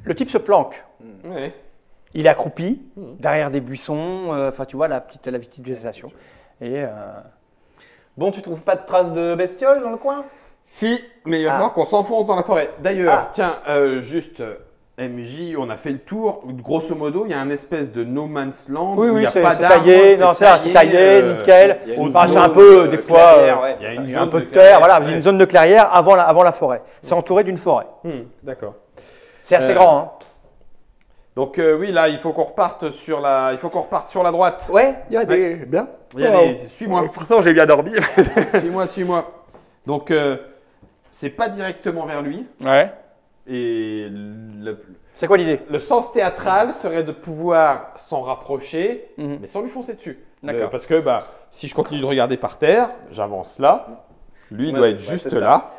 Le type se planque. Ouais. Il est accroupi derrière des buissons. Enfin, tu vois la petite végétation. Et Bon, tu trouves pas de traces de bestioles dans le coin? Si, mais il va falloir qu'on s'enfonce dans la forêt. D'ailleurs, tiens, juste MJ, on a fait le tour. Grosso modo, il y a un espèce de no man's land. oui, où il oui, y a c'est pas taillé. Non, c'est taillé, nickel. il y a une Enfin, c'est zone un peu de des fois. clairière, ouais. Il y a Il une y a un zone peu de de terre. clairière, Voilà, une zone de clairière avant la forêt. C'est entouré d'une forêt. D'accord. C'est assez grand. Hein. Donc oui, là, il faut qu'on reparte sur la droite. Ouais, il y a des... Bien. Suis-moi. Pourtant, j'ai bien dormi. Suis-moi. Donc, c'est pas directement vers lui. Ouais. Et C'est quoi l'idée? le sens théâtral serait de pouvoir s'en rapprocher, mais sans lui foncer dessus. D'accord. Parce que si je continue de regarder par terre, j'avance là. Lui, il doit être juste c'est ça. là.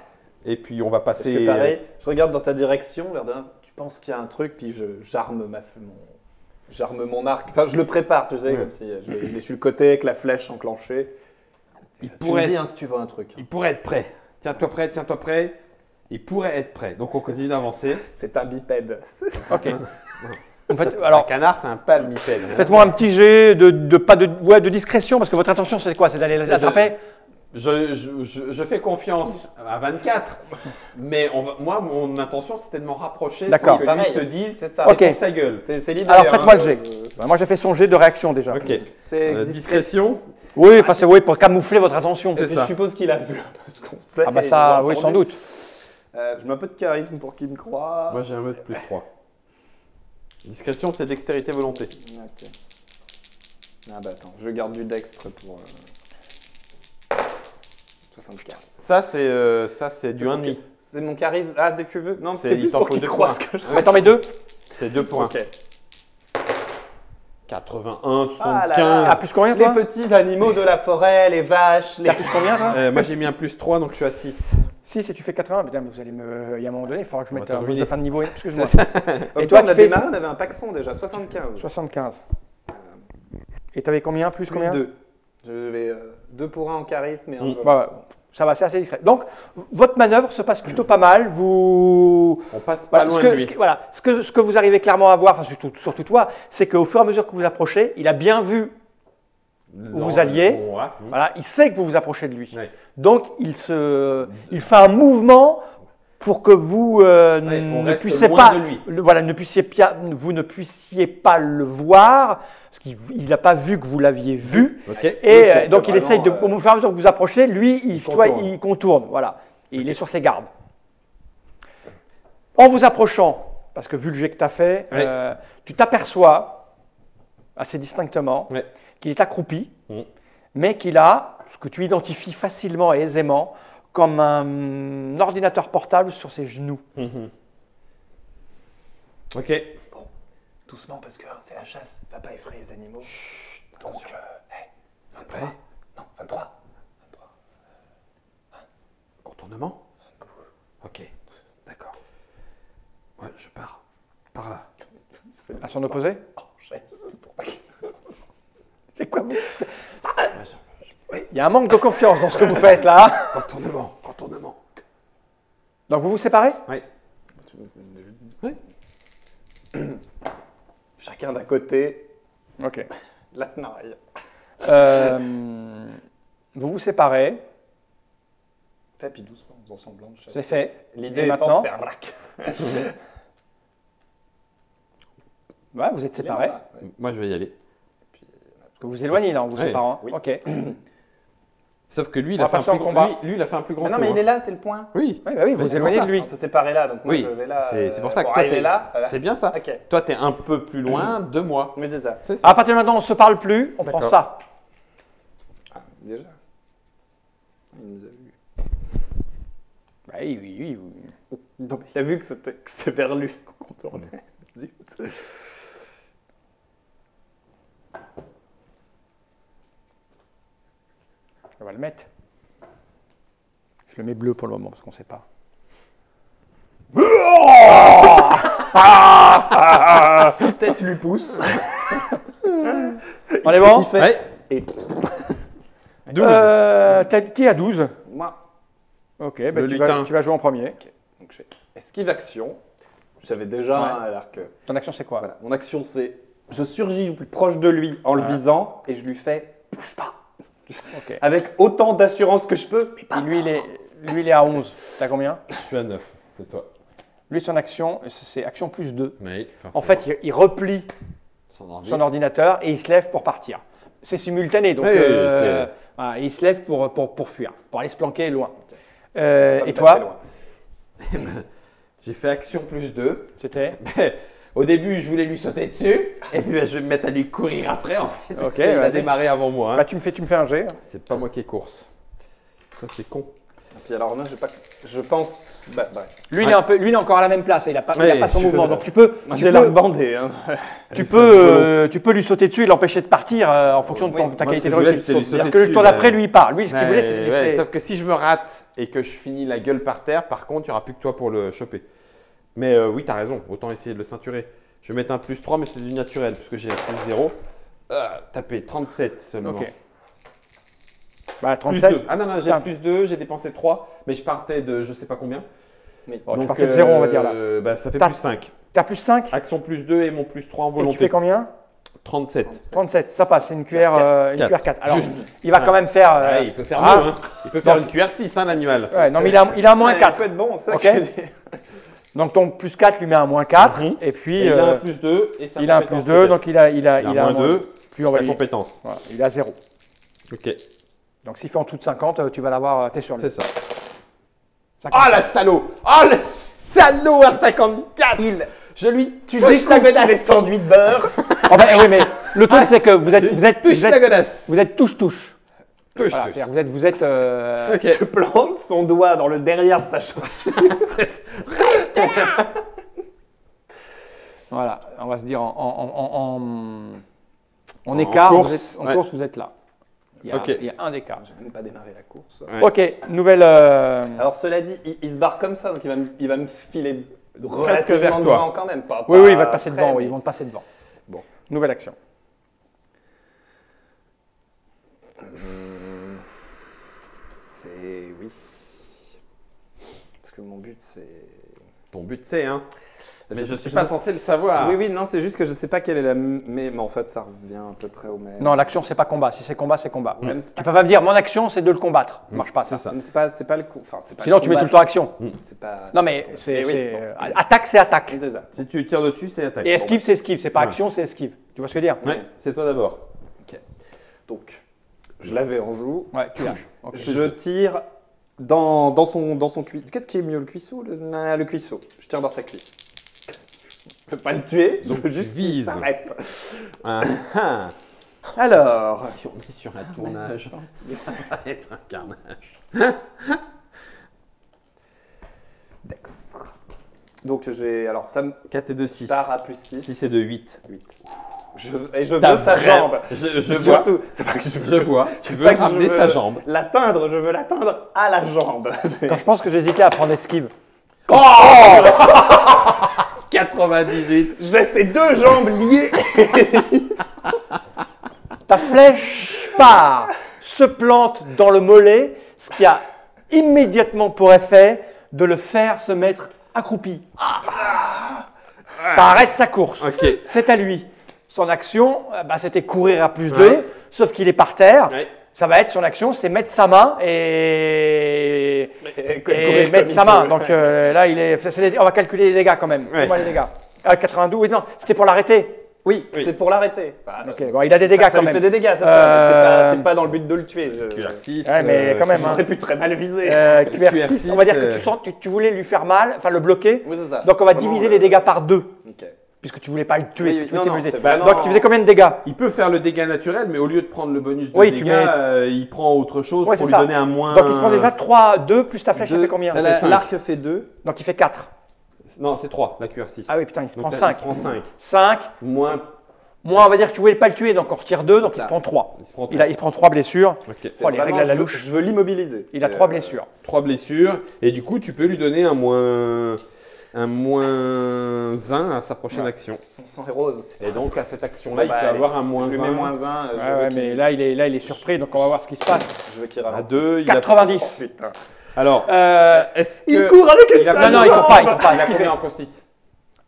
Et puis, on va passer. C'est pareil. Je regarde dans ta direction. Tu penses qu'il y a un truc, puis j'arme mon arc. Enfin, je le prépare, tu sais, comme si je l'ai sur le côté avec la flèche enclenchée. Il Tu pourrait, me dis si tu vois un truc. il pourrait être prêt. Tiens-toi prêt. Il pourrait être prêt. Donc, on continue d'avancer. C'est un bipède. Ok. En fait, alors, Un canard, c'est un palmipède. faites-moi un petit jet de discrétion, parce que votre intention, c'est quoi? C'est d'aller l'attraper? Je fais confiance à 24, mais moi, mon intention, c'était de m'en rapprocher D'accord. sans que lui Pareil. se dise C'est ça. Ok. pour sa gueule. C'est l'idée. Alors, faites-moi le jet. Moi, j'ai fait son jet de réaction déjà. Ok. C'est Discrétion. Oui, enfin, c'est pour camoufler votre attention. C'est Je ça. suppose qu'il a vu un peu ce qu'on sait. Ah bah et ça, nous a oui, sans entendu. doute. Je mets un peu de charisme pour qu'il me croie. Moi, j'ai un mode plus 3. Discrétion, c'est dextérité volonté. Ok. Ah bah attends, je garde du dextre pour 75. Ça, c'est du 1,5. C'est mon charisme. Ah, dès que tu veux. Non, C'est- c'était il plus t'en pour faut qu'il deux croie points. ce que je Attends, mes deux. C'est 2 points. Ok. 81, Ah là 75. là. Ah, plus combien, Les toi? petits animaux de la forêt, les vaches, les... T'as plus combien, toi? Moi, j'ai mis un plus 3, donc je suis à 6. 6 et tu fais 80. Putain, mais vous allez me. Il y a un moment donné, il faudra que je On va mette un terminer. boost de fin de niveau. Excuse-moi. Et Et toi, toi, on tu a fais démarré, on avait un paxon déjà, 75. 75. Et t'avais combien? Plus Plus combien? 2. Je vais 2 pour 1 en charisme et 1 en Bah, ça va, c'est assez discret. Donc, votre manœuvre se passe plutôt pas mal. Vous. On passe pas loin de lui. Ce que vous arrivez clairement à voir, enfin, surtout toi, c'est qu'au fur et à mesure que vous approchez, il a bien vu où vous alliez. Voilà, il sait que vous vous approchez de lui. Ouais. Donc, il fait un mouvement pour que vous on ne reste puissiez loin pas, de lui. vous ne puissiez pas le voir, parce qu'il n'a pas vu que vous l'aviez vu. Ok. Et donc, il vraiment, essaye au fur et à mesure que vous approchez, lui, contourne. il contourne. Voilà. Et il est sur ses gardes. En vous approchant, parce que vu le jet que tu as fait, Oui. tu t'aperçois assez distinctement Ouais. qu'il est accroupi, Mhm. mais qu'il a ce que tu identifies facilement et aisément comme un ordinateur portable sur ses genoux. Ok. Doucement parce que c'est la chasse, va pas effrayer les animaux. Donc, 23. Prêt? Non, 23. Contournement? Ok. D'accord. Ouais, je pars. Par là. À son opposé? En geste, pour pas qu'il... C'est quoi vous Il y a un manque de confiance dans ce que vous faites là. Contournement. Donc vous vous séparez? Oui. Chacun d'un côté, Ok. la tenaille. Vous vous séparez, Tapis doucement, en faisant semblant de chasser. c'est fait. L'idée Et étant maintenant de faire braque. Ouais, vous êtes séparés. Moi, je vais y aller. Que vous éloignez là en vous Ouais. séparant. Oui. Ok. Sauf que lui, il On a va fait un passer en plus combat. grand. Lui, il a fait un plus grand. Mais non, tour, mais il hein. est là, c'est le point. Oui. Oui, bah oui, vous Mais vous c'est éloignez pour de lui. On s'est séparés là, donc moi Oui. je vais là. C'est pour ça que toi, arriver t'es là. voilà. C'est bien ça. Ok. Toi, t'es un peu plus loin de moi. Mais c'est ça. C'est ça. À partir de maintenant, on ne se parle plus, on prend D'accord. ça. Ah, déjà. Il nous a vu. Bah oui, oui, oui. Donc il a vu que c'était vers lui qu'on tournait. Zut. On va le mettre. Je le mets bleu pour le moment parce qu'on ne sait pas. Si tête lui pousse. On est bon? Il fait. Ouais. Et 12. Qui a 12? moi. Ok, Le ben lutin. tu vas jouer en premier. Donc j'ai esquive action. J'avais déjà Ouais. un arc. Ton action, c'est quoi? Voilà. Mon action, c'est je surgis au plus proche de lui en le Ouais. visant et je lui fais bouge pas. Ok. Avec autant d'assurance que je peux. Mais pas Lui, il est à 11. T'as combien? Je suis à 9, c'est toi. Lui, son action, c'est action plus 2. Oui. En fait, il replie son ordi. son ordinateur et il se lève pour partir. C'est simultané, donc Oui, c'est- voilà, il se lève pour fuir, pour aller se planquer loin. pas Et me toi, passer loin. J'ai fait action plus 2. c'était? Au début, je voulais lui sauter dessus, et puis je vais me mettre à lui courir après, en fait. Parce Ok, qu'il a vas-y. démarré avant moi. hein. Bah, tu me fais un jet. C'est pas moi qui ai course. Ça, c'est con. Et puis alors là, je pense. Bah, Lui, Ouais. lui, il est encore à la même place. Il a pas, il a Ouais, pas son tu mouvement. peux- Donc tu peux, Moi, tu j'ai peux, l'arc bandé. Hein. tu peux lui sauter dessus et l'empêcher de partir en fonction de ta Moi, qualité ce de que je voulais, réussite. c'était lui sauter Parce que le dessus, tour là. d'après, lui, il part. Lui, ce qu'il Ouais, voulait, c'est ouais, laisser. sauf que si je me rate et que je finis la gueule par terre, par contre, il n'y aura plus que toi pour le choper. Mais oui, t'as raison, autant essayer de le ceinturer. Je vais mettre un plus 3, mais c'est du naturel, puisque j'ai un plus 0. Tapé 37 seulement. Ok. Bah, Plus 37. 2. Ah non, non, j'ai Putain. plus 2, j'ai dépensé 3, mais je partais de je sais pas combien. Bon, tu Donc, partais de 0, on va dire là. Bah, ça fait T'as- plus 5. T'as plus 5 Action plus 2 et mon plus 3 en et volonté. tu fais combien? 37. 37, ça passe, c'est une cuillère, une Quatre. cuillère 4. Alors, Juste. il va quand même faire. Ouais, il peut faire ah. mieux, hein. Il peut faire une cuillère 6, hein, l'animal. Ouais, non, mais il a un moins Ça 4. peut être bon. c'est ça Ok. que je dis. Donc ton plus 4 lui met un moins 4. Mhm. Et puis, Et il a un plus 2 et sa il a un compétence plus 2, peut-être. donc il a il a un moins 2, Puis on va sa lui- compétence. voilà, il a 0. Ok, Donc s'il fait en dessous de 50, tu vas l'avoir, t'es sur lui. c'est ça. 50. Oh la salaud! Oh le salaud à 54! Je lui Tu touche la découvres godasse! les sandwichs de beurre. Oh, bah, oui, mais le truc c'est que vous Touche la godasse! êtes touche-touche. Touche, Voilà, touche. c'est-à-dire vous êtes Ok. Je plante son doigt dans le derrière de sa chaussure. voilà, on va se dire en écart, course, vous êtes, en ouais. course vous êtes là. Ok. Il y a un écart. J'ai même pas démarré la course. Ouais. Ok, nouvelle. Alors cela dit, il se barre comme ça, donc il va me filer Presque relativement vers toi. devant quand même. Pas, Oui, il va te pas passer près, devant, oui, mais- ils vont te passer devant. Bon. Nouvelle action. C'est oui. Parce que mon but c'est. Ton but c'est, hein? Mais je suis je pas sais- censé le savoir. Oui, oui, non, c'est juste que je sais pas quelle est la. Mais en fait, ça revient à peu près au même. Non, l'action c'est pas combat. Si c'est combat, c'est combat. Même c'est Tu peux pas me dire mon action c'est de le combattre. Ça marche pas ça. C'est ça. Mais c'est pas le coup. Enfin, c'est pas Sinon le tu mets tout combat. le temps action. C'est pas. Non mais c'est Eh oui, c'est, bon. attaque c'est attaque. C'est ça. Si tu tires dessus, c'est attaque. Et esquive c'est esquive. C'est pas Ouais. action c'est esquive. Tu vois ce que je veux dire? Ouais, c'est toi d'abord. Donc, je l'avais en joue. Ouais, tu lâches. Ok. Je tire dans son cuisseau. Qu'est-ce qui est mieux, le cuisseau ou le cuisseau. Je tire dans sa cuisse. Je peux pas le tuer, Donc je veux tu juste qu'il vises. s'arrête. Ah, ah. Alors, Si on est sur un tournage, ça va être un carnage. dextre. Donc j'ai. Alors ça me 4 et 2, 6. part à plus 6. 6 et 2, 8. 8. Et je T'as veux sa vrai- jambe. Je vois. Surtout. C'est pas que Je vois. Tu veux pas que je ramener veux sa jambe. L'atteindre, je veux l'atteindre à la jambe. Quand je pense que j'hésitais à prendre esquive. 98. J'ai ces deux jambes liées. Ta flèche part, se plante dans le mollet, ce qui a immédiatement pour effet de le faire se mettre accroupi. Ça arrête sa course. Ok. C'est à lui. Son action, bah, c'était courir à plus 2, sauf qu'il est par terre. Ouais. Ça va être son action, c'est mettre sa main et mettre sa main. Donc là, on va calculer les dégâts quand même. Ouais. Comment les dégâts 92, oui, non, c'était pour l'arrêter. Oui, c'était pour l'arrêter. Ok, bon, il a des dégâts Ça quand lui même. fait des dégâts, ça. Mais Euh, c'est pas dans le but de le tuer. QR6. Ouais, mais quand même, hein. J'aurais pu très mal viser. QR6, on va dire que tu voulais lui faire mal, enfin le bloquer. Oui, c'est ça. Donc on va Vraiment, diviser les dégâts par 2, Ok. puisque tu voulais pas le tuer. Oui, si oui, tu voulais non, non, t'amuser. c'est vraiment- Donc tu faisais combien de dégâts? Il peut faire le dégât naturel, mais au lieu de prendre le bonus de Oui, tu dégâts, mets- il prend autre chose Ouais, pour c'est lui ça. donner un moins. Donc il se prend déjà 3, 2, plus ta flèche, ça Deux. fait combien? Ça fait cinq. L'arc fait 2. Donc il fait 4. Non, c'est 3, la QR6. Ah oui, putain, il se Donc prend ça, 5. Il se prend 5. 5, Moins. moins on va dire que tu voulais pas le tuer, donc on retire 2, donc C'est il ça. se prend 3. Il se prend Il se prend 3 blessures. Ok. Oh, les règles à la je veux- louche. Je veux l'immobiliser. Il a 3 blessures. 3 blessures. Et du coup, tu peux lui donner un moins. un -1 à sa prochaine action. Son sang est rose. Et donc à cette action-là, il peut allez, avoir un je lui mets -1. -1. Ouais, mais là il est surpris, donc on va voir ce qui se passe. Je veux qu'il À ralentisse. 2, il a... 90. Putain. Alors, est-ce que... Il court avec une il a- seule Non, non, il jambe. faut pas, il faut pas. Il Ce a qu'il fait- combien en post-it?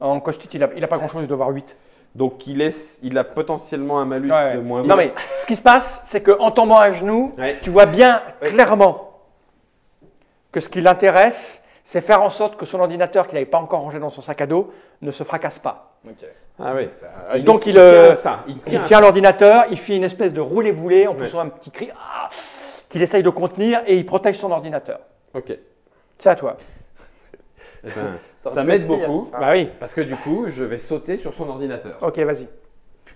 En costit, il a pas grand-chose, il doit avoir 8. Donc il a potentiellement un malus Ouais. de -1. Non, mais ce qui se passe, c'est qu'en tombant à genoux, Ouais. tu vois bien clairement que ce qui l'intéresse, c'est faire en sorte que son ordinateur, qu'il n'avait pas encore rangé dans son sac à dos, ne se fracasse pas. Ok. Ah oui. Donc il il tient à ça. Il Il tient à tient l'ordinateur, il fait une espèce de roulé-boulé en Ouais. poussant un petit cri qu'il essaye de contenir et il protège son ordinateur. Ok. C'est à toi. Ça, Ça ça aurait pu m'aide être pire. beaucoup. Bah oui. Parce que du coup, je vais sauter sur son ordinateur. Ok, vas-y.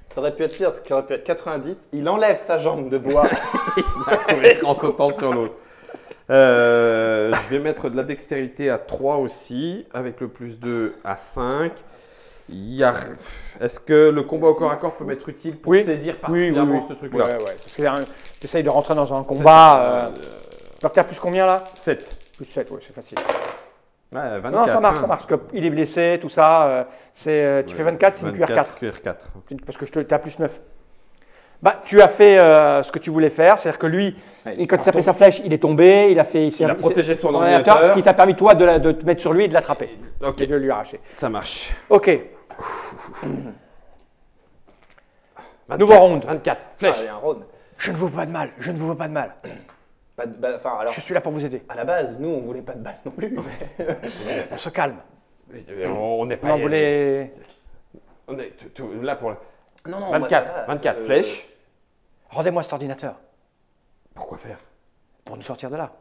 Ça aurait pu être pire, parce qu'il aurait pu être 90. Il enlève sa jambe de bois. Il se met à courir en sautant sur l'autre. Je vais mettre de la dextérité à 3 aussi, avec le +2 à 5. Est-ce que le combat au corps à corps peut m'être utile pour Oui. saisir Oui, particulièrement oui. ce truc-là? Ouais, ouais. Parce que tu essayes de rentrer dans un combat. Donc tu as plus combien là 7. Plus 7, ouais, c'est facile. Ouais, 24. Non, ça marche, hein. ça marche. Parce qu'il est blessé, tout ça. Tu fais 24, c'est une QR4. QR4. Parce que tu as plus 9. Bah, tu as fait ce que tu voulais faire, c'est-à-dire que lui, et quand il s'est pris sa flèche, il est tombé, il a protégé son ordinateur, ordinateur. ce qui t'a permis toi de te mettre sur lui et de l'attraper Ok, et de lui arracher. ça marche. Ok, 24, nouveau round. 24. Ah, Flèche. il y a un round. Je ne vous veux pas de mal, je ne vous veux pas de mal. Enfin, alors, Je suis là pour vous aider. à la base, nous, on voulait pas de balle non plus. On se calme. On n'est pas. On voulait. On est là pour. Non, non, 24. 24. Flèche. Rendez-moi cet ordinateur Pourquoi faire? pour nous sortir de là,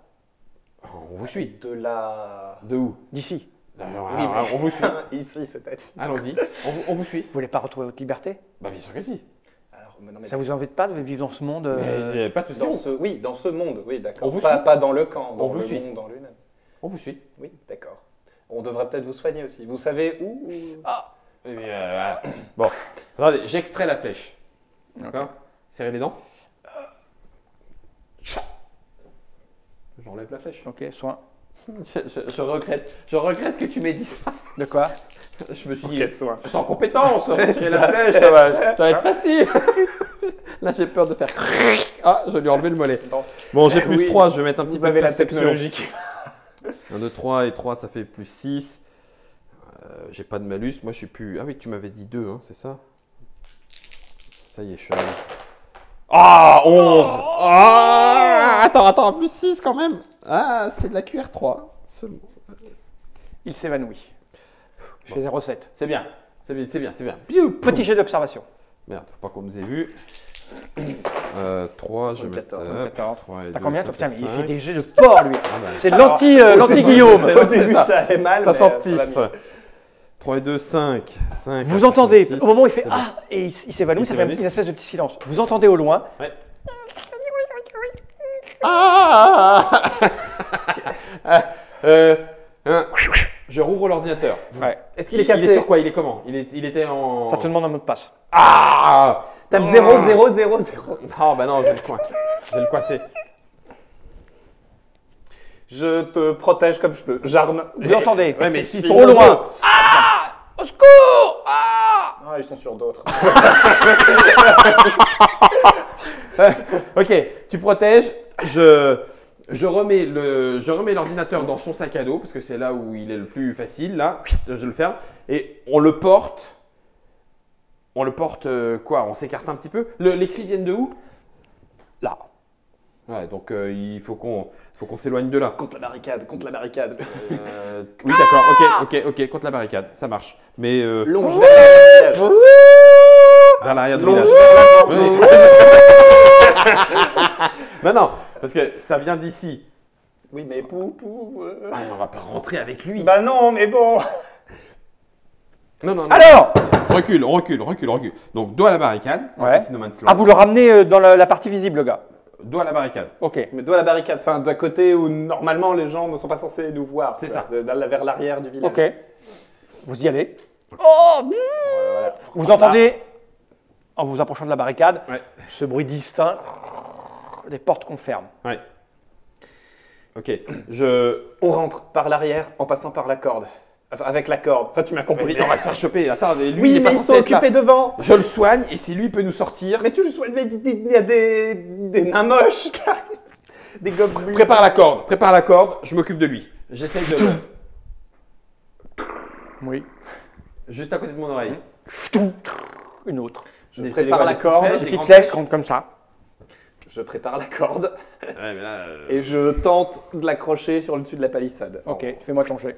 On vous suit. De la. De où? d'ici. Alors, Oui, mais- on vous suit. Ici, c'est-à-dire. Allons-y. On vous suit. Vous voulez pas retrouver votre liberté? Bah bien sûr que si. Alors, mais non, mais Ça vous embête pas de vivre dans ce monde Mais pas de souci. oui, dans ce monde, oui, d'accord. On vous Pas, suit. pas dans le camp, dans On vous le suit. monde en lui-même. On vous suit. Oui, d'accord. On devrait peut-être vous soigner aussi. Vous savez où Bon. Attendez, j'extrais la flèche. D'accord. Serrez les dents. J'enlève la flèche. Ok, soin. Je regrette que tu m'aies dit ça. De quoi? Je me suis dit, soin. sans compétence, retirer la flèche, ça va être facile. Là, j'ai peur de faire. Ah, je lui ai enlevé le mollet. Bon, j'ai plus Oui, 3, je vais mettre un petit Vous peu de avez la perception. technologie qui 1, 2, 3 et 3, ça fait plus 6. J'ai pas de malus. Moi, je suis plus. Ah oui, tu m'avais dit 2, hein, c'est ça? Ça y est, je suis arrivé. Ah, 11. Ah, attends, plus 6 quand même. Ah, c'est de la QR3 seulement. Il s'évanouit. Je fais 0,7. C'est bien. C'est bien, c'est bien, c'est bien. Piou, Petit jet d'observation. Merde, faut pas qu'on nous ait vu. 3, je vais mettre. 14. 3 et T'as 2, combien ça toi? Putain, fait mais il 5. fait des jets de porc lui. Ah bah, C'est l'anti-Guillaume. c'est- Au début, ça. ça allait mal. 66. 3 et 2, 5. 5 Vous entendez, 66, au moment où il fait c'est bon. Ah et il s'évanouit, Il ça fait s'évanouit. une espèce de petit silence. Vous entendez au loin Ouais. Ah Je rouvre l'ordinateur. Ouais. Est-ce qu'il est Il est cassé sur quoi? Il est comment? Il était en. Ça te demande un mot de passe. Ah Tape 0, 0, 0, 0. Ah bah non, je vais le coin. Je vais le coincer. Je te protège comme je peux. J'arme. Vous entendez Ouais, mais s'ils Au sont loin. Au secours Ah, ils sont sur d'autres. Ok, tu protèges. Je remets l'ordinateur dans son sac à dos parce que c'est là où il est le plus facile. Là, je le ferme et on le porte. On le porte quoi? On s'écarte un petit peu. Les cris viennent de où? Là. Ouais, donc il faut qu'on s'éloigne de là. Contre la barricade, contre la barricade. Oui, d'accord. Ok, contre la barricade, ça marche. Mais Longe vers la vers l'arrière du Longe village. vers la Oui. Non, parce que ça vient d'ici. Oui, mais pou. Ah, on va pas rentrer avec lui. Bah non, mais bon. Non. Alors Recule. Donc, dos à la barricade. Ouais. No Man's Land. Ah, vous le ramenez dans la partie visible, le gars. Dos à la barricade. Ok. Mais doigt à la barricade, enfin, d'un côté où normalement les gens ne sont pas censés nous voir. C'est tu ça. vois, vers l'arrière du village. Ok. Vous y allez. Oh Voilà. Vous entendez, en vous approchant de la barricade, Ouais. ce bruit distinct des portes qu'on ferme. Ouais. Ok. On rentre par l'arrière en passant par la corde. Enfin, avec la corde. Enfin, tu m'as compris. Mais on va se faire choper. Attends, lui, il Oui, est pas mais ils censé sont être là. occupés devant. Je le soigne et si lui peut nous sortir, Mais tu le souhaites, mais il y a des nains moches qui arrivent. Des gobelins. prépare la corde, je m'occupe de lui. J'essaye de le... Oui. Juste à côté de mon oreille. Une autre. Je Des- prépare des- la des corde. petites Des Des petites grandes flèches rentrent comme ça. Je prépare la corde. Ouais, mais là, Et je tente de l'accrocher sur le dessus de la palissade. Ok, fais-moi ton jet.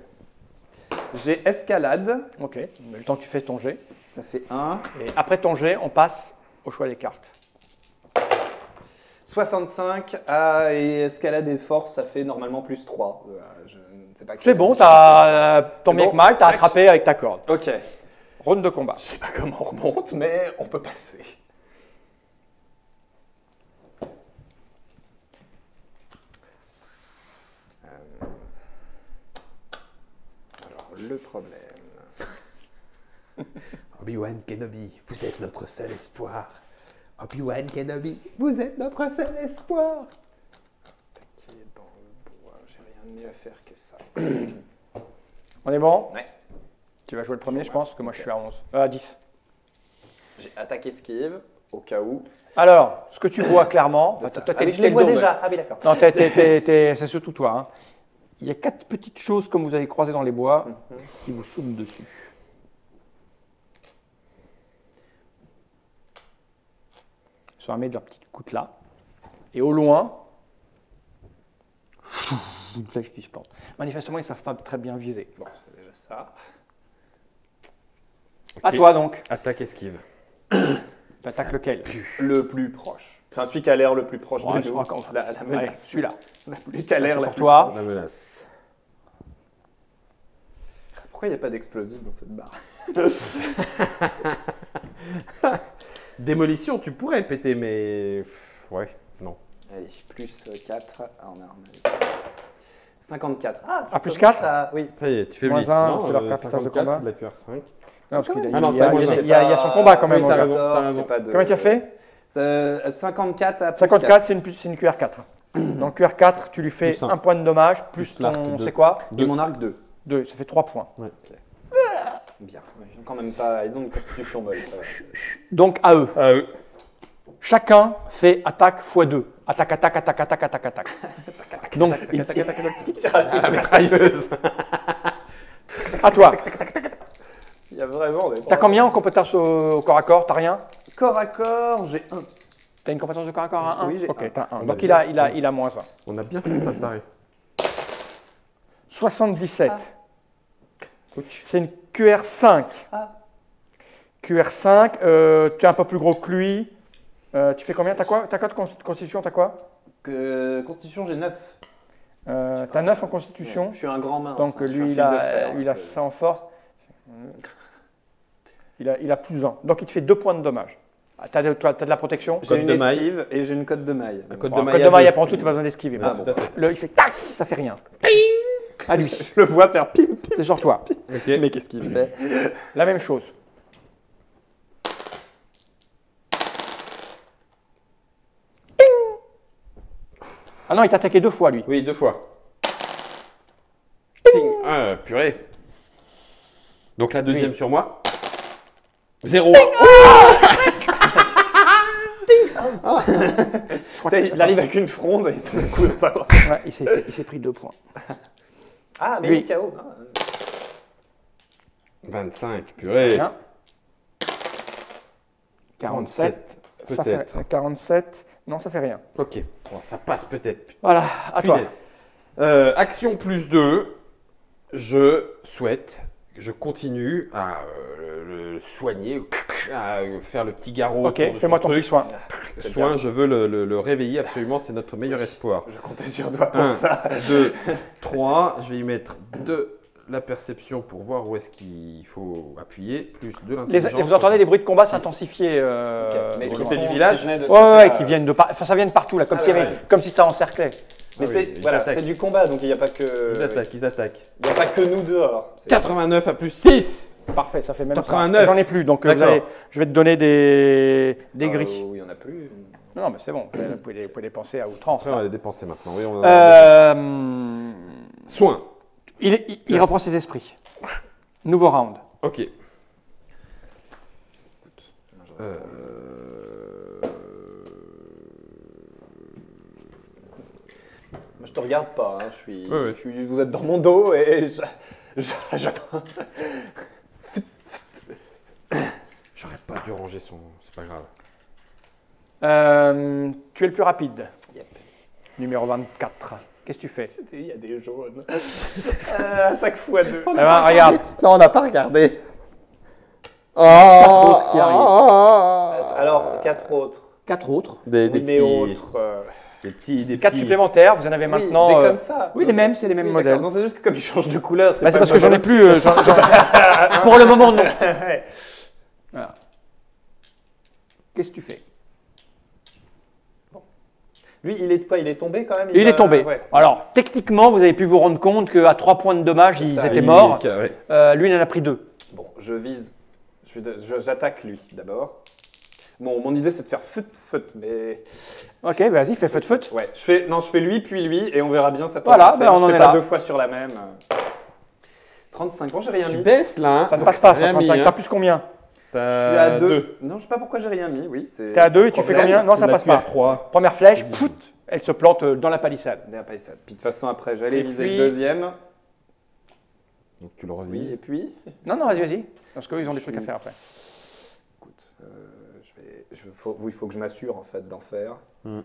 J'ai escalade. Ok, le temps que tu fais ton jet. Ça fait 1. Et après ton jet, on passe au choix des cartes. 65 et escalade et force, ça fait normalement plus 3. Je ne sais pas. C'est bon, t'as tant bien bon. que mal, t'as Tac. attrapé avec ta corde. Ok. Ronde de combat. Je sais pas comment on remonte, mais on peut passer. Alors, le problème. Obi-Wan Kenobi, vous êtes notre seul espoir. Obi-Wan Kenobi, vous êtes notre seul espoir. Attaquer dans le bois, j'ai rien de mieux à faire que ça. On est bon? Ouais. Tu vas jouer le premier, je pense, parce que moi je suis à 11. À 10. J'ai attaque esquive, au cas où. Alors, ce que tu vois clairement, enfin, toi, t'es je les vois le dôme. déjà. Ah oui, d'accord. Non, c'est surtout toi. Hein. Il y a 4 petites choses, comme vous avez croisé dans les bois, qui vous sautent dessus. Ils sont armés de leur petite coutelas là. Et au loin, une flèche qui se porte. Manifestement, ils ne savent pas très bien viser. Bon, c'est déjà ça. À toi donc. Attaque esquive. T'attaques lequel? Le plus proche. Enfin, celui qui a l'air le plus proche Ouais, de je nous. crois qu'on- La Allez, menace. celui-là. Celui qui a l'air C'est la pour plus toi. proche. La menace. Pourquoi il n'y a pas d'explosif dans cette barre? Démolition, tu pourrais péter, mais... Ouais, non. Allez, plus 4 en arme. 54. Ah, plus 4? Oui. Ça y est, tu fais Moins blitz. un, Non, c'est leur capacité de 54, combat. c'est de la QR5. Non, parce qu'il Ah non, il y a- t'as moins il y a- un. il y a son combat quand même. Oui, t'as au gars. raison, t'as raison. C'est pas de... Combien tu as fait? 54 à plus 54, c'est une QR4. Donc QR4, tu lui fais Plus un. un point de dommage, plus Plus l'arc, ton... deux. C'est quoi? 4. Et mon arc 2. 2, ça fait 3 points. Bien. Ils ont quand même pas... Ils ont une constitution molle. ça va. Donc à eux. Ah oui. Chacun fait attaque x2. Attaque, attaque, attaque, attaque, attaque, attaque. Donc, La mitrailleuse. à toi. Il y a vraiment des... T'as combien en compétence au corps à corps? T'as rien? Corps à corps, j'ai 1. T'as une compétence de corps à corps à 1? Oui, j'ai Ok, un. t'as 1. On a Donc bien il a moins 1. On a bien fait de pas se barrer. 77. Ouch. C'est une QR5. Ah. QR5, tu es un peu plus gros que lui. Tu fais combien? T'as quoi? T'as quoi de constitution? T'as quoi? Constitution, j'ai 9. T'as 9 en constitution. Je suis un grand mince. Donc hein, je suis un lui, fil de fer, il a ça en force. Il a plus 1. Donc il te fait 2 points de dommage. Ah, t'as de la protection? J'ai Code une de maille. esquive et j'ai une cote de maille. Un code Bon, de maille. code à de maille, deux. après tout, tu pas besoin d'esquiver. Ah, Bon. tout à fait. Il fait tac, ça fait rien. À lui. Je le vois faire pim pim. C'est sur toi. Ok. Mais qu'est-ce qu'il fait? La même chose. Ping. Ah non, il t'a attaqué 2 fois lui. Oui, 2 fois. Ah, purée. Donc la deuxième Oui. sur moi. 0. Il arrive avec une fronde et il se secoue dans sa Ouais, il s'est pris 2 points. Ah, mais Lui. il est KO. 25, purée. Tiens. 47. Ça fait Peut-être. 47. Non, ça fait rien. Ok. Bon, ça passe peut-être. Voilà, à toi. Punaise. Action plus 2. Je souhaite, je continue à le soigner, à faire le petit garrot. Ok, autour de fais-moi son ton petit truc. soin. Soin, je veux le réveiller absolument, c'est notre meilleur espoir. Je comptais sur toi pour 1, ça. 2, 3. Je vais y mettre de la perception pour voir où est-ce qu'il faut appuyer, plus de l'intelligence. Vous entendez les bruits de combat Six. s'intensifier Mais au qui loin. fait sont- du village. qui venaient de ce Ouais, côté-là. qui viennent de enfin, ça vient de partout là, comme Ah, s'il y ouais, avait- ouais. comme si ça encerclait. Mais Ah c'est oui, ils voilà, attaquent. c'est du combat, donc il n'y a pas que. Ils attaquent, ils attaquent. Il n'y a pas que nous dehors. C'est- 89 à plus 6. Parfait, ça fait même 89. ça. J'en ai plus, donc D'accord. je vais te donner des grilles. Oui, il n'y en a plus. Non, non, mais c'est bon, vous pouvez les penser à outrance. On va là. les dépenser maintenant. Oui, on en a- Euh, Soin. il reprend ses esprits. Nouveau round. Ok. Moi, je te regarde pas. Hein. Ouais. Vous êtes dans mon dos et j'attends. J'aurais pas dû ranger son. C'est pas grave. Tu es le plus rapide. Yep. Numéro 24. Qu'est-ce que tu fais? Il y a des jaunes. Attaque x2. Eh ben, regarde. Non, on n'a pas regardé. Quatre autres qui arrivent. Alors, 4 autres. 4 autres. Des Oui, mais petits. autres. Des petits. 4 supplémentaires. Vous en avez maintenant. Oui, des comme ça. Oui, les mêmes, c'est les mêmes Oui, modèles. d'accord. Non, c'est juste que comme ils changent de couleur. Bah, c'est pas parce le que j'en ai même plus. Pour le moment, non. Ouais. Voilà. Qu'est-ce que tu fais? Lui, il est quoi? Il est tombé quand même? Il est tombé. Ouais. Alors, techniquement, vous avez pu vous rendre compte qu'à 3 points de dommage, C'est ils ça, étaient il morts. Ouais. Lui, il en a pris 2. Bon, je vise. J'attaque lui d'abord. Bon, mon idée c'est de faire fut, mais. Ok, vas-y, fais feu de feu. Ouais, je fais lui, puis lui, et on verra bien ça. Voilà, ben, on en fais est pas là. 2 fois sur la même. 35 ans, j'ai rien Tu mis. baisses là. Hein. Ça ne passe pas, ça, Rien mis, 35. hein. T'as plus combien? Je suis à 2. Non, je sais pas pourquoi j'ai rien mis, oui. T'es à 2 et tu fais combien? Non, ça passe pas. 3. Première flèche, pout, elle se plante dans la palissade. Pas ça. Puis de toute façon, après, j'allais Et viser puis- le deuxième. Donc tu le Oui, revises. et puis. Non, non, vas-y. Parce qu'ils ont des Je trucs à suis- faire après. Écoute, il faut que je m'assure en fait d'en faire. Hmm.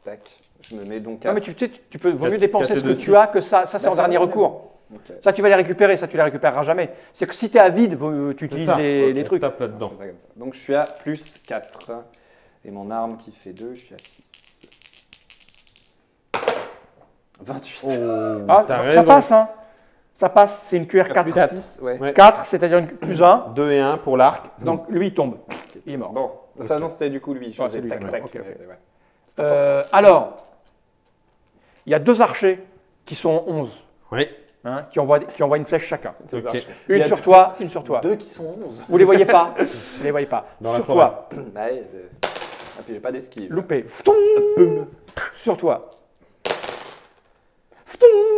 Tac. Je me mets donc à. Non, mais tu sais, tu peux vaut mieux Quatre- dépenser quatre ce et que deux, tu six. as que ça. Ça, c'est Bah, en ça dernier va, recours. Ok. Ça, tu vas les récupérer. Ça, tu les récupéreras jamais. C'est que si tu es à vide, tu utilises ça. les Ok. trucs. Tape Je là-dedans. fais ça comme ça. Donc je suis à plus 4. Et mon arme qui fait 2, je suis à 6. 28. Ah, T'as ça raison. passe, hein. Ça passe, c'est une QR 4. Plus 6, ouais. Ouais. 4, c'est-à-dire une plus 1. 2 et 1 pour l'arc. Donc lui, il tombe. Il est mort. Bon, enfin non, c'était du coup lui. Je Ouais, faisais c'est lui, tac, ouais. tac. Ok, ok. Ouais, c'est- ouais. C'est important. Alors, il y a 2 archers qui sont 11, Oui. hein, qui envoient une flèche chacun. C'est Ok. ça. Une Il y a sur toi, une sur toi. 2 qui sont 11. Vous les voyez pas. Vous les voyez pas. Dans la Sur forêt. toi, Bah, ouais, ah, puis j'ai pas d'esquive. loupé. Ftoum. Sur toi.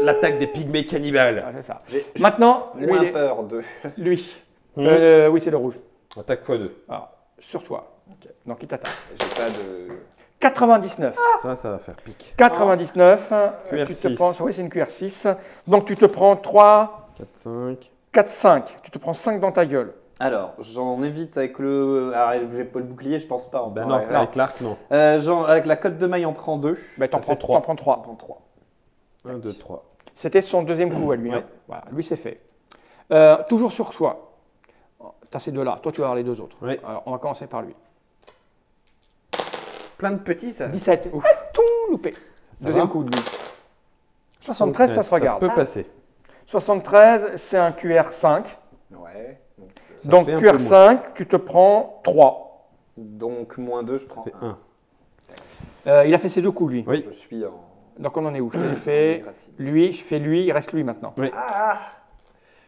L'attaque des pygmées cannibales. Ah, c'est ça. J'ai Maintenant, lui, moins il est- peur de. lui. Hmm. Oui, c'est le rouge. Attaque x2. Alors, sur toi. Ok. Donc il t'attaque. J'ai pas de. 99. Ça va faire pique. 99. QR6. Tu te prends, oui, c'est une QR6. Donc tu te prends 3, 4, 5. 4, 5. Tu te prends 5 dans ta gueule. Alors, j'en évite avec le. Alors, j'ai pas le bouclier, je pense pas. Ben Ouais, non, ouais. avec l'arc, non. Avec la cote de maille, on prend 2. Ben, t'en Ça prends fait 3. t'en prends 3. On prend 3. 1, 2, 3. C'était son deuxième coup à lui. Ouais. Hein. Voilà, lui, c'est fait. Toujours sur toi. Tu as ces deux-là. Toi, tu vas avoir les deux autres. Oui. Alors, on va commencer par lui. Plein de petits, ça. 17. Ouf. Tout loupé. Ça Deuxième va coup de lui. 73, ça se regarde. Ça peut passer. 73, c'est un QR5. Ouais. Ça Donc, fait un peu QR5, tu te prends 3. Donc, moins 2, je prends Ça fait 1. 1. Il a fait ses deux coups, lui. Oui. Je suis en. Donc, on en est où? Je t'ai fait négatif. lui, je fais lui, il reste lui maintenant. Oui.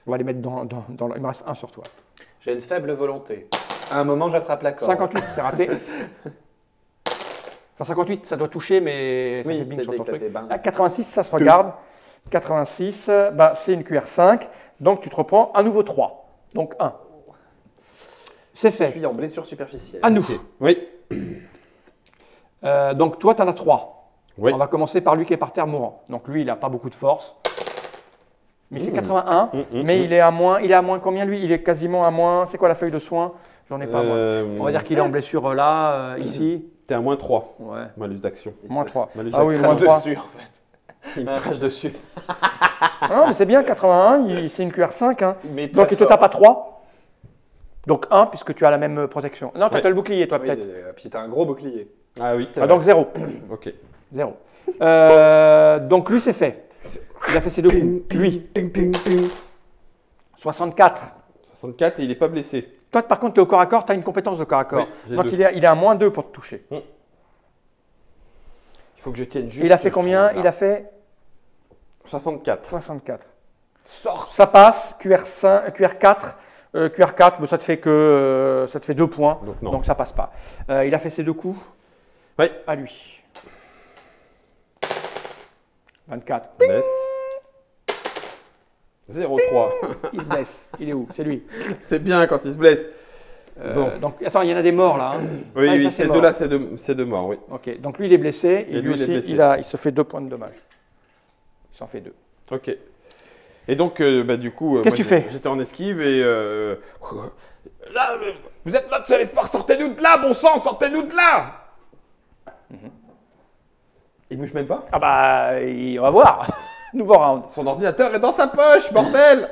On va les mettre dans il me reste un sur toi. J'ai une faible volonté. À un moment, j'attrape la corde. 58, c'est raté. Enfin, 58, ça doit toucher, mais ça Oui, fait bing t'as sur dit ton que t'as truc. fait bang. Ah, 86, ça se regarde. 86, bah, c'est une QR5. Donc, tu te reprends à nouveau 3. Donc, 1. C'est Je fait. suis en blessure superficielle. À nous. Ok. Oui. Donc, toi, tu en as 3. Oui. On va commencer par lui qui est par terre mourant. Donc, lui, il n'a pas beaucoup de force. Mais il fait 81. Mais il est à moins combien, lui? Il est quasiment à moins. C'est quoi la feuille de soin? J'en ai pas, moi. On va dire qu'il est en blessure là, ici. T'es à moins 3. Ouais. Malus d'action. Moins 3. Malus Ah oui, d'action. moins 3. dessus, en fait. Il me crache dessus. Ah non, mais c'est bien, 81, c'est une QR5. Hein. Mais Donc il te tape à 3. Donc 1, puisque tu as la même protection. Non, tu as Ouais. le bouclier, toi, Oui, peut-être. puis t'as un gros bouclier. Ah oui, c'est Ah, vrai. donc 0. Ok. 0. Donc lui, c'est fait. Il a fait ses deux coups. Lui, 64. 64 et il n'est pas blessé. Toi, par contre, tu es au corps à corps, tu as une compétence de corps à corps. Oui, j'ai Donc deux. il est à moins 2 pour te toucher. Il faut que je tienne juste. Il a fait sur combien? la- Il a fait 64. 64. Sors. Ça passe, QR5, QR4. QR4, bon, ça te fait 2 points. Donc non. Donc ça passe pas. Il a fait ses deux coups. Oui. À lui. 24. Baisse. 0-3. Il se blesse. Il est où? C'est lui. C'est bien quand il se blesse. Bon. Donc, attends, il y en a des morts là. Hein. Oui, Ah, oui, ça, ces mort. deux-là, c'est deux morts, oui. Ok, donc lui il est blessé. Et Et lui lui, il est aussi, blessé. il se fait 2 points de dommage. Il s'en fait 2. Ok. Et donc, bah, du coup, Qu'est-ce que moi, tu fais? J'étais en esquive et là, vous êtes notre seul espoir, sortez-nous de là, bon sang, sortez-nous de là. Il bouge même pas. Ah bah, on va voir. Nouveau round. Son ordinateur est dans sa poche, bordel.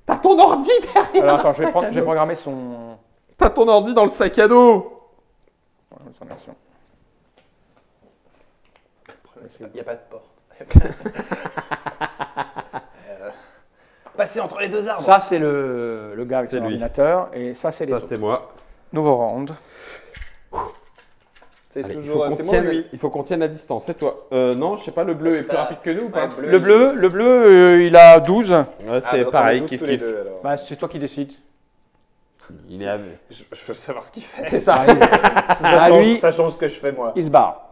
T'as ton ordi derrière. Alors attends, je vais sac à dos. programmer son T'as ton ordi dans le sac à dos. version. Il n'y a pas de porte. Passer entre les deux arbres. Ça c'est le gars avec C'est son lui. ordinateur et ça c'est les Ça, autres. c'est moi. Nouveau round. C'est Allez, toujours. il C'est moi, lui. faut qu'on tienne la distance. C'est toi. Non, je sais pas, le bleu est plus rapide que nous ou pas? Le bleu, il a 12. Ouais, Ah, c'est donc on est pareil, 12 kiff tous les kiff. deux, alors. Bah, c'est toi qui décides. Il est à... Je veux savoir ce qu'il fait. C'est ça. Ah, lui, Ça change ce que je fais, moi. il se barre.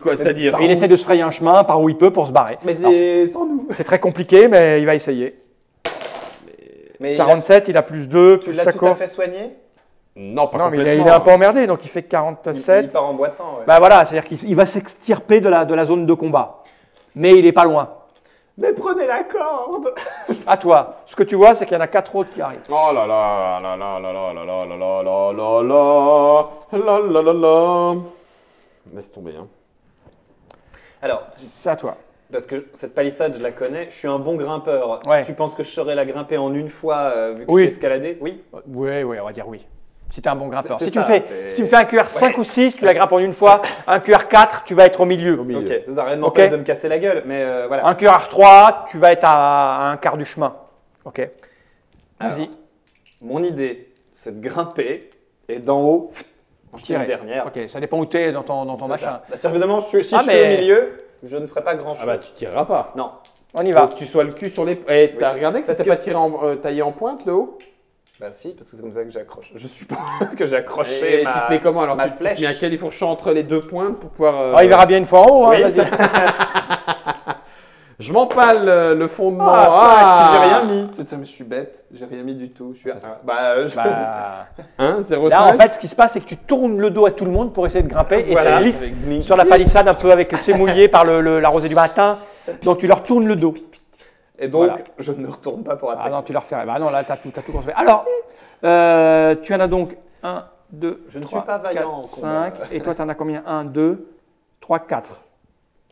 Quoi, c'est-à-dire? Il essaie de se frayer un chemin par où il peut pour se barrer. Mais Alors, sans nous. c'est très compliqué, mais il va essayer. Mais 47, il a plus 2, tu plus l'as sa tout à course. fait soigné? Non, pas Non, mais il complètement. est un peu emmerdé, donc il fait Il 47. part en boitant, ouais. Bah voilà, c'est-à-dire qu'il va s'extirper de la zone de combat. Mais il est pas loin. Mais prenez la corde. À toi. Ce que tu vois, c'est qu'il y en a 4 autres qui arrivent. Oh là là là là là là là là là là là là là là là là là. Laisse tomber, hein. Alors, C'est à toi. parce que cette palissade, je la connais, je suis un bon grimpeur. Ouais. Tu penses que je saurais la grimper en une fois, vu que Oui. j'ai escaladé? Oui. Oui, on va dire oui. Si tu es un bon grimpeur. C'est Si tu, me ça, fais, c'est- si tu me fais un QR 5 ou 6, tu la grimpes en une fois. Un QR 4, tu vas être au milieu. Ok, ça sert à rien de Ok. m'empêcher de me casser la gueule, mais voilà. Un QR 3, tu vas être à un quart du chemin. Ok. Vas-y. Alors, mon idée, c'est de grimper et d'en haut, en tirer Tirer. dernière. Ok, ça dépend où tu es dans ton C'est machin. ça. Bah, évidemment, si je suis mais- au milieu, je ne ferai pas grand chose. Ah bah, tu tireras pas. Non. On y Faut va. que tu sois le cul sur les... Eh, t'as regardé que ça Parce s'est que- pas tiré taillé en pointe, le haut? Bah si, parce que c'est comme ça que j'accroche. Je suppose que j'ai accroché Et ma... tu te mets comment alors? ma Tu te flèche. mets un califourchon entre les deux pointes pour pouvoir... Ah, il verra bien une fois en haut. Hein, Oui, vas-y. ça- Je m'empale le fondement. Ah, j'ai rien mis. Je suis bête, j'ai rien mis du tout. Je suis... Bah, 1, 0, là, en fait, ce qui se passe, c'est que tu tournes le dos à tout le monde pour essayer de grimper et Voilà. ça glisse Avec- sur la palissade un peu avec le pied mouillé par la rosée du matin. Donc tu leur tournes le dos. Et donc, Voilà. je ne retourne pas pour Ah attaquer. non, tu leur fais. Bah non, là, tu as tout construit. Alors, tu en as donc 1, 2, Je ne 3, suis pas vaillant en 4, combat. 5. Et toi, tu en as combien 1, 2, 3, 4.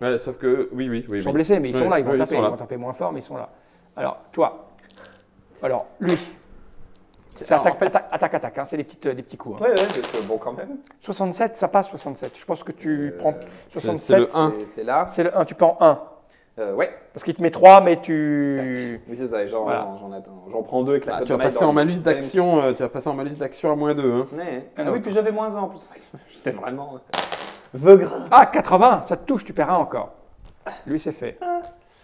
Ouais, sauf que... Oui. Ils sont blessés, mais ils sont Oui, là. Ils vont oui, taper. sont là. Ils vont taper moins fort, mais ils sont là. Alors, toi. Alors, lui. C'est Alors, attaque, en fait- attaque, hein, c'est des petits coups. hein. Ouais, c'est bon quand même. 67, ça passe 67. Je pense que tu prends c'est 67. le 1. C'est là. C'est le 1, tu prends 1. Ouais, Parce qu'il te met 3, mais tu. oui c'est ça. Et Voilà. j'en prends deux avec la Bah, cote tu vas de maille passer dans en le- malus d'action. Tu vas passer en malus d'action à -2. Hein. Ouais. Un Ah oui, autre. puis j'avais moins 1 en plus. J'étais vraiment... Veugrin. Ah, 80, ça te touche, tu perds 1 encore. Lui, c'est fait.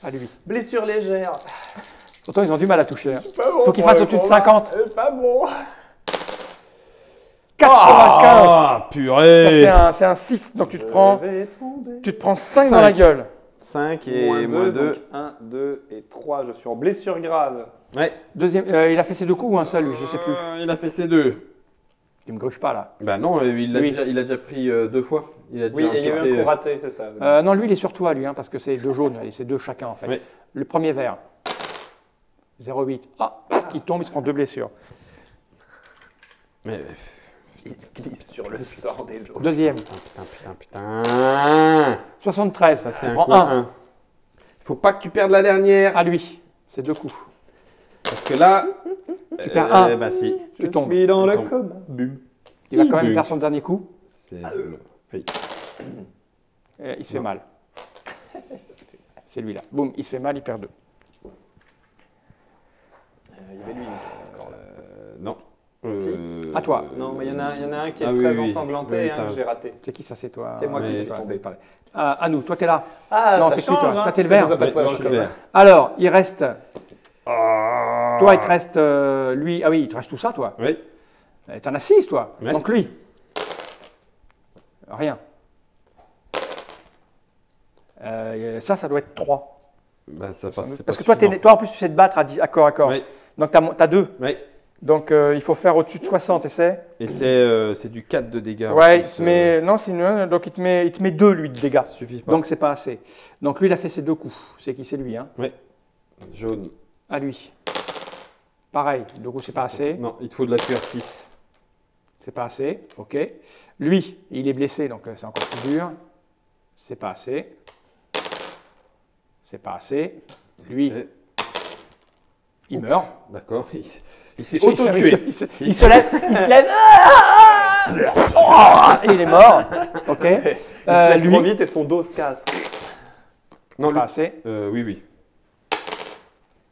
À lui. Blessure légère. Pourtant, ils ont du mal à toucher. Hein. Pas bon Faut qu'il pour fasse le au-dessus de combat. 50. Pas bon. 95. Ah, Ça, purée. c'est un 6, donc tu te prends 5 dans la 5. gueule. 5 et Moins 2, -2. donc 1, 2 et 3. Je suis en blessure grave. Ouais. Deuxième, il a fait ses 2 coups ou un seul, lui, je sais plus. Il a fait ses 2. Il me gruge pas là. Bah non, il a Oui. déjà pris 2 fois. Il a Oui, déjà et il y a eu encaissé, un coup raté, c'est ça. Non, lui, il est sur toi, lui, hein, parce que c'est 2 jaunes, et c'est 2 chacun en fait. Oui. Le premier vert. 0,8. Ah, il tombe, il se prend 2 blessures. Mais Il glisse sur le sort des autres. Deuxième. putain. 73. Ça c'est il un prend coin 1. 1. Il faut pas que tu perdes la dernière. À lui. C'est 2 coups. Parce que là. Tu perds un. Bah si. Tu tombes. suis dans Tu le tombes. coma. Bum. Il va quand même Oui. faire son dernier coup. C'est. Oui. Et il se fait mal. C'est lui là. Boum, il se fait mal, il perd 2. Il y avait lui encore là. Non. À toi. Non, mais il y en a un qui est Ah oui, très oui. ensanglanté Oui, et un t'as- que j'ai raté. C'est qui ça, c'est toi? C'est moi qui suis tombé. À nous, toi t'es là. Ah, Non, ça t'es plus, change, toi. hein. Toi, t'es le Que ce vert. soit pas Ouais, toi moi, dans je le suis le coma. vert. Alors, il reste. Ah. Toi, il te reste. Lui. Ah oui, il te reste tout ça, toi. Oui. T'en as 6, toi. Ouais. Donc lui. Rien. Ça doit être 3. Bah, ça passe. c'est Parce pas que toi, suffisant. toi, en plus, tu sais te battre à corps à corps. Oui. Donc, tu as 2. Oui. Donc, il faut faire au-dessus de 60, essaie. Et c'est du 4 de dégâts. en Ouais, plus, non, c'est une, donc il te met 2, lui, de dégâts. ça suffit pas. Donc, c'est pas assez. Donc, lui, il a fait ses 2 coups. C'est qui? C'est lui, hein. Jaune. À lui. Pareil, 2 coups, c'est pas assez. Non, il te faut de la QR6. C'est pas assez, ok. Lui, il est blessé, donc c'est encore plus dur. C'est pas assez. C'est pas assez. Lui, Ok. il meurt. D'accord. Il s'est auto-tué. Il se lève. Et il est mort. Ok. Il se lève Lui, trop vite et son dos se casse. Non, c'est pas assez. oui, oui.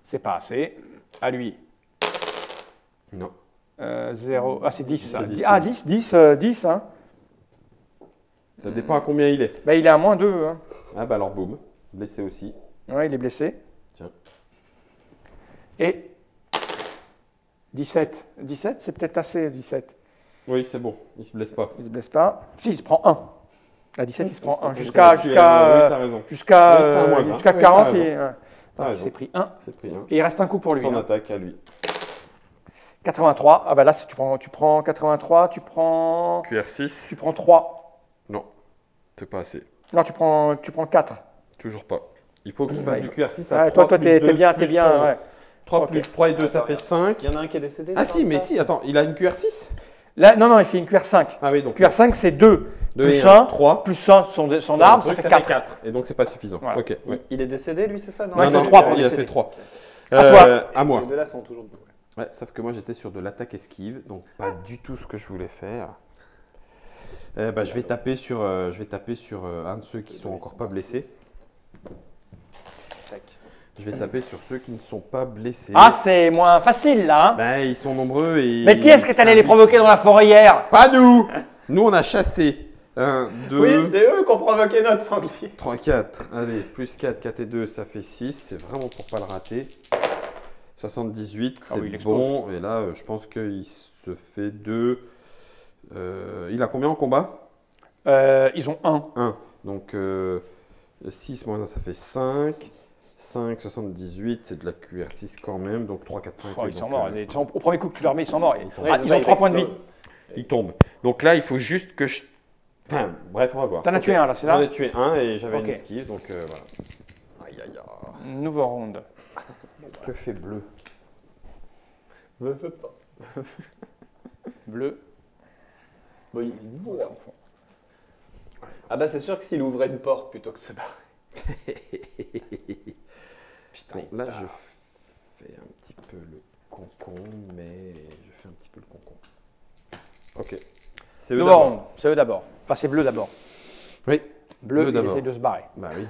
C'est pas assez. À lui, Non. 0. Ah, c'est 10. Ça. C'est 10, Ah, oui. 10, hein. Ça dépend à combien il est. Bah, il est à moins 2. Hein. Ah bah alors boum. Blessé aussi. Ouais, il est blessé. Tiens. Et 17. 17, c'est peut-être assez, 17. Oui, c'est bon. Il se blesse pas. Il ne se blesse pas. Si, il se prend 1. À 17, il se prend 1. Oui, Jusqu'à t'as raison. jusqu'à Oui, c'est un moins un. jusqu'à Oui, 40, t'as il raison. T'as il raison. s'est pris 1. C'est pris un. Et il reste un coup pour lui. Son hein. attaque à lui. 83. Ah bah là, tu prends 83, tu prends QR6. 3. Non. C'est pas assez. Non, tu prends 4. Toujours pas. Il faut qu'il fasse Ouais. du QR6 Ouais, à toi, 3 t'es plus 2 bien, plus t'es bien. son- Ouais. 3 Ok. plus 3 et 2, ça fait 5. Il y en a un qui est décédé. Ah si, mais si, attends, il a une QR6? Là, non, il fait une QR5. Ah oui, donc QR5, c'est 2 2 plus et 1, 3. plus 1, son arme, ça fait 4. 4. Et donc c'est pas suffisant. Voilà. Ok. Ouais. Il est décédé, lui, c'est ça? Ouais, il fait 3 pour il a décéder. fait 3. À toi. À moi. Ces deux-là sont toujours deux. Ouais, sauf que moi j'étais sur de l'attaque esquive, donc pas du tout ce que je voulais faire. Je vais taper sur, un de ceux qui sont encore pas blessés. Tac. Je vais taper sur ceux qui ne sont pas blessés. Ah, c'est moins facile, là. Hein. Ben, ils sont nombreux et. Mais qui est-ce que t'allais les provoquer dans la forêt hier? Pas nous. Nous on a chassé. 1, 2, Oui, c'est eux qui ont provoqué notre sanglier. 3, 4. Allez, plus 4, 4 et 2, ça fait 6. C'est vraiment pour pas le rater. 78, c'est oui, il explose. bon. Et là, je pense qu'il se fait 2. Il a combien en combat? Ils ont 1. 1. Donc 6 moins 1, ça fait 5. 5, 78, c'est de la QR6 quand même. Donc 3, 4, 5. Oh, ils sont morts. Au premier coup que tu leur mets, ils sont morts. Ils tombent. Ah, ils ont 3 points de vie. Il tombe. Donc là, il faut juste que je. Enfin, bref, on va voir. T'en as Ok. tué un là, c'est J'en là? ai tué un et j'avais Ok. une esquive. Donc voilà. Aïe, aïe, aïe. Nouveau round. Que fait bleu? Me veux pas. Bleu. Bon, il est nouveau. Ah bah c'est sûr que s'il ouvrait une porte plutôt que de se barrer. Putain, Bon, il se là, barre. je fais un petit peu le concombre, mais je fais un petit peu le concombre. Ok. C'est eux Nouveau d'abord. round. C'est eux d'abord. Enfin, c'est bleu d'abord. Oui. Bleu, Bleu il d'abord. essaie de se barrer. Bah oui.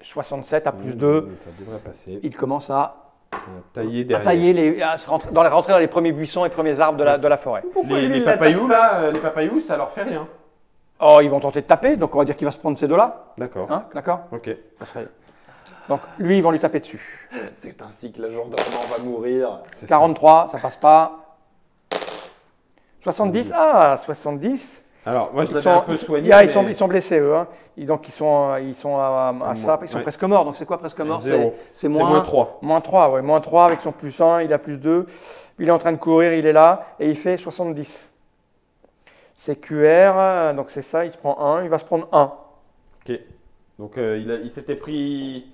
67 à plus 2. Ça devrait passer. Il commence à Tailler derrière. tailler, à rentrer dans les premiers buissons et premiers arbres de la forêt. Les papayous, là, les papayous, ça leur fait rien. Oh, ils vont tenter de taper, donc on va dire qu'il va se prendre ces deux-là. D'accord. Hein, d'accord? Ok. Ça serait- Donc lui, ils vont lui taper dessus. C'est ainsi que la jour dormant va mourir. C'est 43, ça passe pas. 70, ah, 70. ça. Alors, moi, je Ils l'avais sont, un peu ils- soigné. ah, mais- ils sont blessés, eux. Hein. Donc ils sont à ça, ils sont ouais. presque morts. Donc c'est quoi presque mort? Zéro. C'est C'est moins 3. Moins 3, ouais. Moins 3 avec son plus 1, il a plus 2. Il est en train de courir, il est là, et il fait 70. C'est QR, donc c'est ça, il se prend 1, il va se prendre 1. Ok. Donc, il s'était pris.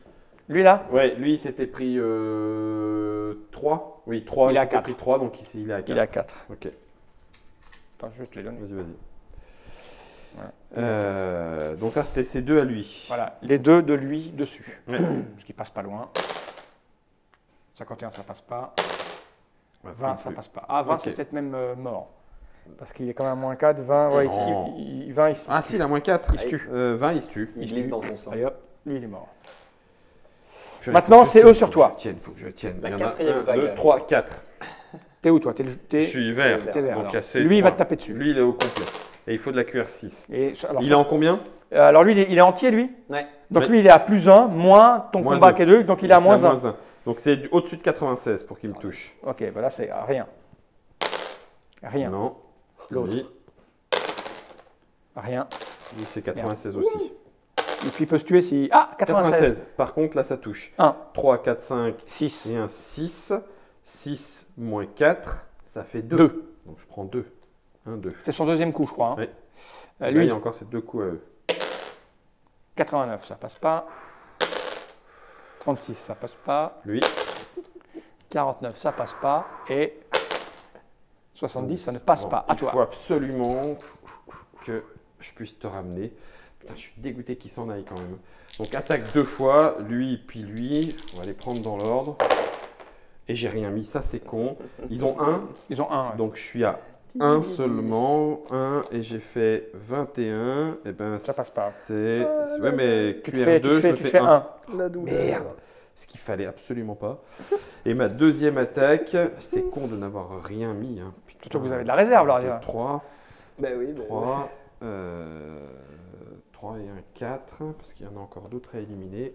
Lui là? Ouais, lui, il s'était pris 3. Oui, 3. Il est à s'était 4. pris 3, donc ici, il est à 4. Il est à 4. Ok. Attends, je vais te les donner. Vas-y, vas-y. Voilà. Donc, ça, c'était ces deux à lui. Voilà, les deux de lui dessus. Ouais. Parce qu'il passe pas loin. 51, ça passe pas. 20, non ça plus. passe pas. Ah, 20, Ok. c'est peut-être même mort. Parce qu'il est quand même à moins 4, 20, ouais, Non. 20, il se Ah, si, il a moins 4. Il se tue. 20, il se tue. Il glisse dans son sang. Allez hop, lui il est mort. Purée, Maintenant, faut que je c'est tienne, eux sur faut que toi. je tienne, faut que je tienne. La Il y en a quatrième 1, vague. 2, 3, 4. T'es où toi? Je suis vert. T'es vert, Donc, alors. il y a ces Lui, il va trois. te taper dessus. Lui, il est au complet. Et il faut de la QR6. Et, alors, Il est en combien? alors lui, il est entier, lui. Ouais. Donc Ouais. lui, il est à plus 1, moins ton Moins combat deux. qui est 2, donc il est à moins 1. 1. Donc, c'est au-dessus de 96 pour qu'il me touche. Ok, voilà, c'est rien. Rien. Non. L'autre. Lui, Rien. lui, c'est 96 aussi. Et puis il peut se tuer si... Ah, 96. Par contre, là, ça touche. 1, 3, 4, 5 6. et un 6. 6 moins 4, ça fait 2. 2. Donc je prends 2. 1, 2. C'est son deuxième coup, je crois. Hein. Oui. Là, Lui, il y a encore ces 2 coups à eux. 89, ça passe pas. 36, ça passe pas. Lui, 49, ça passe pas. Et 70, ça ne passe bon, pas. À il toi. faut absolument que je puisse te ramener. Putain, je suis dégoûté qu'il s'en aille quand même. Donc attaque 2 fois, lui puis lui. On va les prendre dans l'ordre. Et j'ai rien mis, ça c'est con. Ils ont 1, Ils ont 1. donc je suis à 1 seulement. 1 et j'ai fait 21. Et ben Ça passe pas. C'est. Ouais, mais Tu te fais, QR2, je me tu fais fais 1. 1. La douleur. Merde, ce qu'il fallait absolument pas. Et ma deuxième attaque, c'est con de n'avoir rien mis. Hein. Surtout que vous avez de la réserve, là. 3, Bah oui, bah 3, 3 et un 4, parce qu'il y en a encore d'autres à éliminer.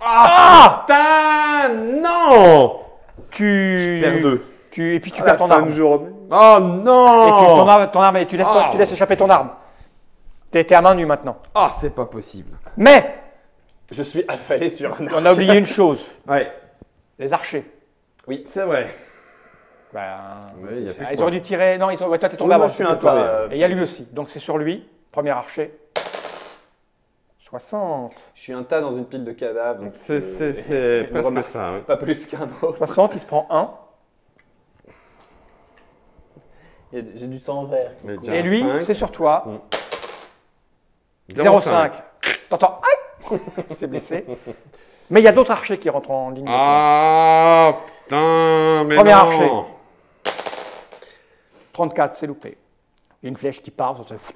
Ah putain, non! Tu Perds 2. Et puis tu à perds la ton fin arme. de journée. Oh Et non! ton arme, et tu laisses, Ah. tu laisses échapper ton arme. T'es à main nue maintenant. Ah, c'est pas possible. Mais Je suis affalé sur un on a oublié une chose. Ouais, Les archers. c'est vrai. Ben, Ouais, y a plus de ils points. auraient dû tirer. Non, toi, t'es tombé Oui, moi, avant. je suis un toi. tas. Et il y a lui aussi. Donc c'est sur lui. Premier archer. 60. Je suis un tas dans une pile de cadavres. donc, C'est ne presque remarque ça. Ouais. Pas plus qu'un autre. 60, il se prend 1. J'ai du sang vert. Mais déjà Et lui, 5. c'est sur toi. 0,5. 0,5. T'entends? Aïe. Il s'est blessé. Mais il y a d'autres archers qui rentrent en ligne. de compte. Ah putain, mais Premier non. archer. 34, c'est loupé. Il y a une flèche qui part. Ça fait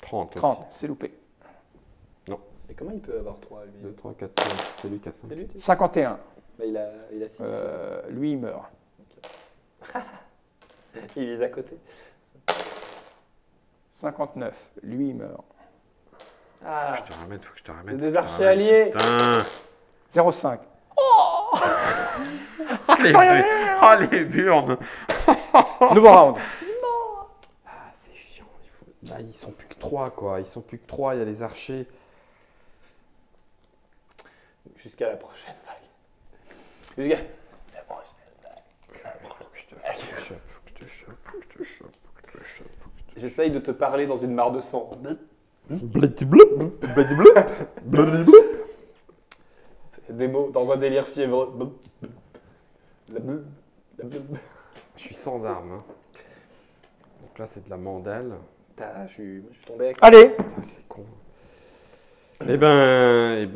30. 30, c'est loupé. Et comment il peut avoir 3 lui 2, 3, 4, 5. C'est lui qui a 5. C'est lui, tu sais 51. Bah, il a 6. Lui, il meurt. Il vise à côté. 59. Lui, il meurt. Ah, Je te ramène, faut que je te ramène. c'est faut des que je te archers ramène. alliés. Putain. 0,5. Les burnes. Nouveau round. Ah, c'est chiant. Là, ils sont plus que 3, quoi. Ils sont plus que 3. Il y a les archers. Jusqu'à la prochaine vague. Jusqu'à... Faut que je te chope, faut que je te chope, faut que je te chope, faut que je te chope. J'essaye de te parler dans une mare de sang. Des mots dans un délire fiévreux. Je suis sans armes. Hein. Donc là, c'est de la mandale. Je suis tombé avec Allez. Putain, c'est con. Eh ben,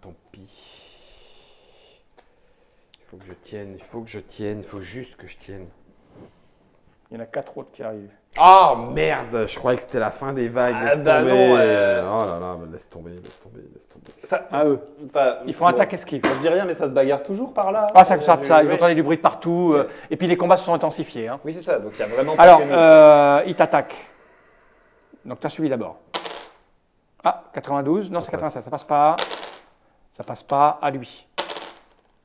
tant pis. Il faut que je tienne, il faut que je tienne, il faut juste que je tienne. Il y en a 4 autres qui arrivent. Oh merde, je croyais que c'était la fin des vagues. Ah, Laisse bah tomber. non, Oh là là, laisse tomber, laisse tomber, laisse tomber. ça. À eux. Ils font attaque esquive. Je dis rien, mais ça se bagarre toujours par là. Ah, ça, ils Oui. entendent du bruit de partout. Et puis les combats se sont intensifiés. Hein. Oui, c'est ça. Donc il y a vraiment pas Alors, que nous. il t'attaque. Donc tu as suivi d'abord. Ah, 92. Non, Ça c'est passe. 87. Ça passe pas. Ça passe pas. À lui.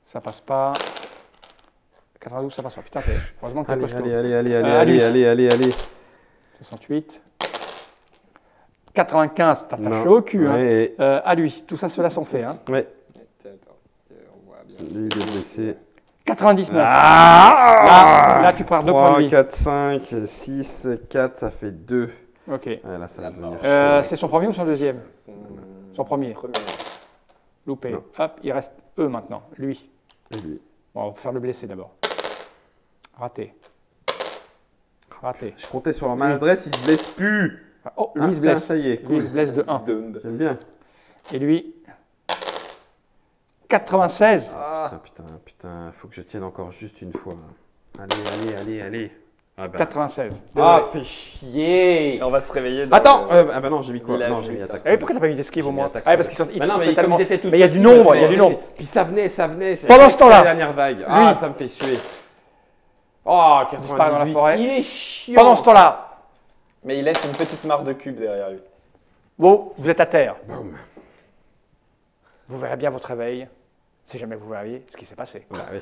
Ça passe pas. 92, ça passe pas. Putain, heureusement que t'es Allez, costaud. allez. 68. 95, t'as Non. chaud au cul. Hein. Ouais, À lui. Tout ça, ceux-là sont faits. Hein. ouais. Attends, on voit bien. Lui, il est blessé. 99. Ah Là, tu perds 2 points de 3, vie. 4, 5, 6, 4, ça fait 2. Ok. Ouais, là, ça va La devenir mort. chaud. C'est son premier ou son deuxième? Son premier. Premier. Loupé. Non. Hop, il reste eux maintenant. Lui. Et lui. Bon, on va faire le blessé d'abord. Raté. Raté. Je comptais sur la maladresse, il se blesse plus. Oh, lui Ah, il se tiens, blesse. ça y est, Lui il cool. se blesse de 1. J'aime bien. Et lui 96. Putain, faut que je tienne encore juste une fois. Allez. Ah bah, 96. ah, fais chier. Et on va se réveiller. Dans Attends, le- ah bah non, j'ai mis quoi? Village Non, j'ai mis militaire. attaque. Ah oui, pourquoi t'as pas mis d'esquive au J'ai mis moins? attaque. Ah oui, parce qu'ils sont Bah non, mais c'est comme tellement- ils étaient tout Mais il y a du petits, nombre, bah, il y a du nombre. Puis ça venait. Pendant ce temps-là. La dernière vague. Ah, ça me fait suer. Oh, Disparaît dans la 98. forêt. Il est chiant. Pendant ce temps-là, Mais il laisse une petite mare de cubes derrière lui. vous êtes à terre. Boum. Vous verrez bien votre réveil, si jamais vous verriez ce qui s'est passé. Bah oui.